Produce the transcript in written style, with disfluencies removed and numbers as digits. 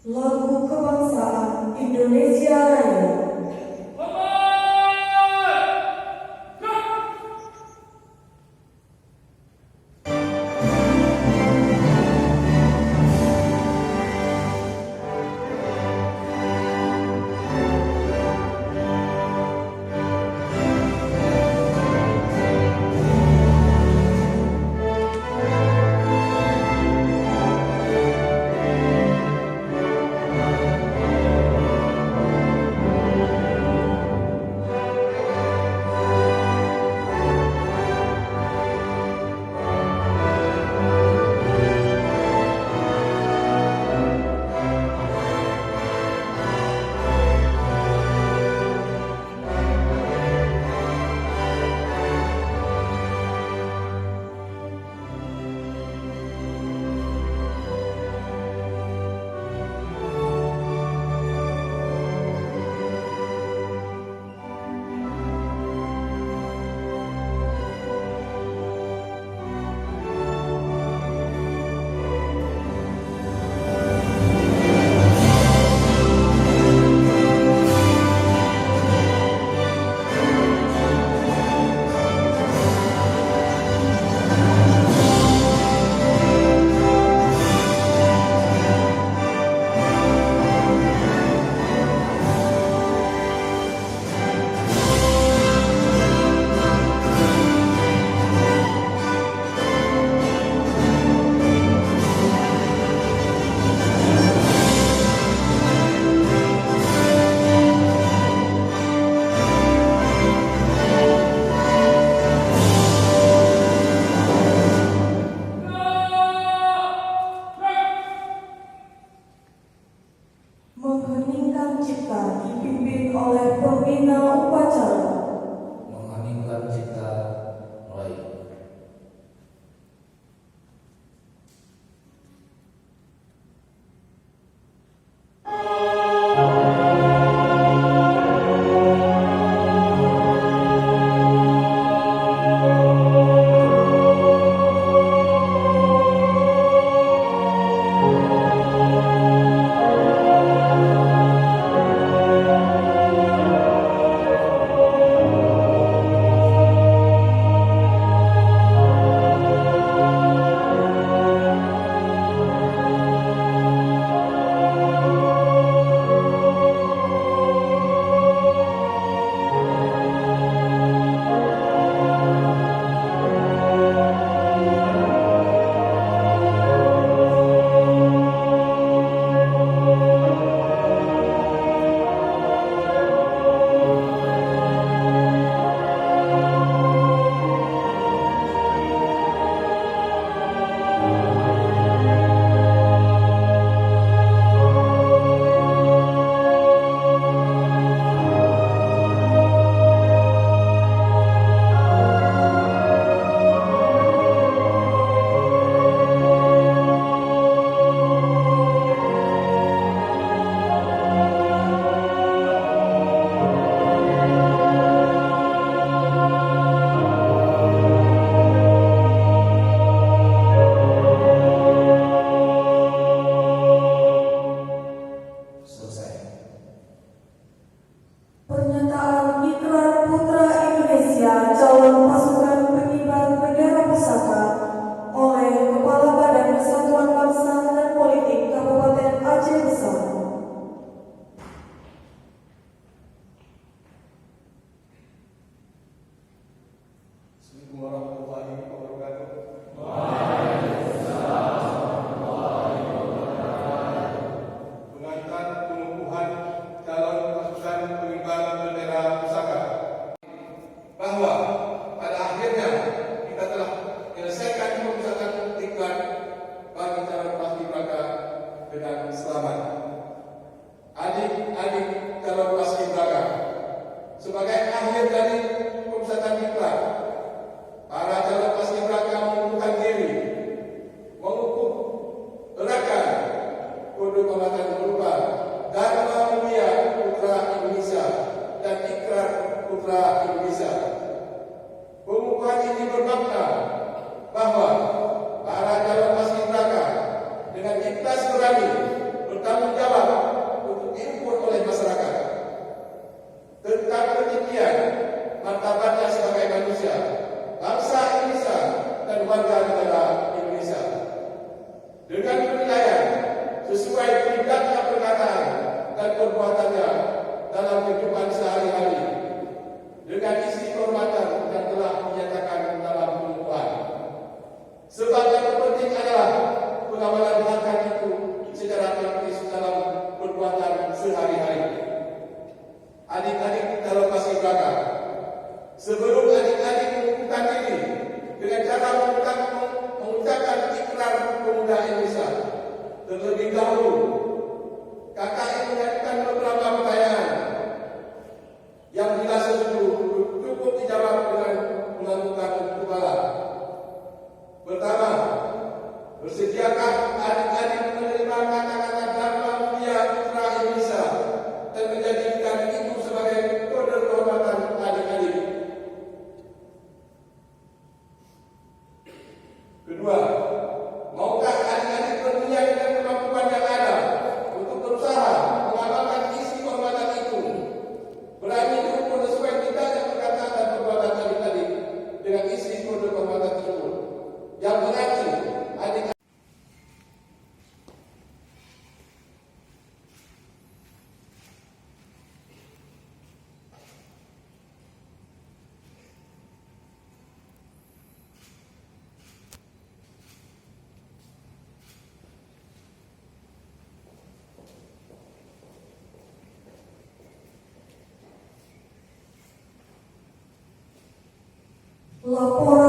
Lagu Kebangsaan Indonesia Raya. Mengheningkan cipta dipimpin oleh pembina upacara. Mengheningkan cipta mulai. Pernyataan ikrar Putra Indonesia calon pasukan pengibar bendera pusaka oleh Kepala Badan Kesatuan Bangsa dan Politik Kabupaten Aceh Besar. Assalamualaikum warahmatullahi wabarakatuh. Pengantar pengukuhan calon pasukan pengibar bendera pusaka bahwa pada akhirnya kita telah menyelesaikan pemusatan iklan bagi calon paskibraka dengan selamat. Adik-adik calon paskibraka, sebagai akhir dari pemusatan iklan, para calon paskibraka mengukuhkan diri, mengukuh gerakan kode kehormatan berupa Dharma Mulia Putra Indonesia dan Ikrar Putra Indonesia. Pengukuhan ini bermakna bahwa para calon paskibraka dengan ikhlas berani bertanggung jawab perbuatan sehari-hari. Adik-adik calon paskibraka, sebelum adik-adik mengukuhkan diri dengan cara mengucapkan ikrar pemuda Indonesia, terlebih dahulu kakak ingin mengajukan beberapa pertanyaan yang bila setuju cukup dijawab dengan menganggukkan kepala. Pertama, bersediakah adik-adik menerima kata-kata Dharma Mulia Putra Indonesia dan menjadikan itu sebagai kode kehormatan adik-adik? Kedua, maukah adik-adik berniat dengan kemampuan yang ada untuk berusaha mengamalkan isi kehormatan itu? Berani diukur sesuai tidaknya perkataan dan perbuatan adik-adik dengan isi kode kehormatan tersebut, yang berarti adik Laporan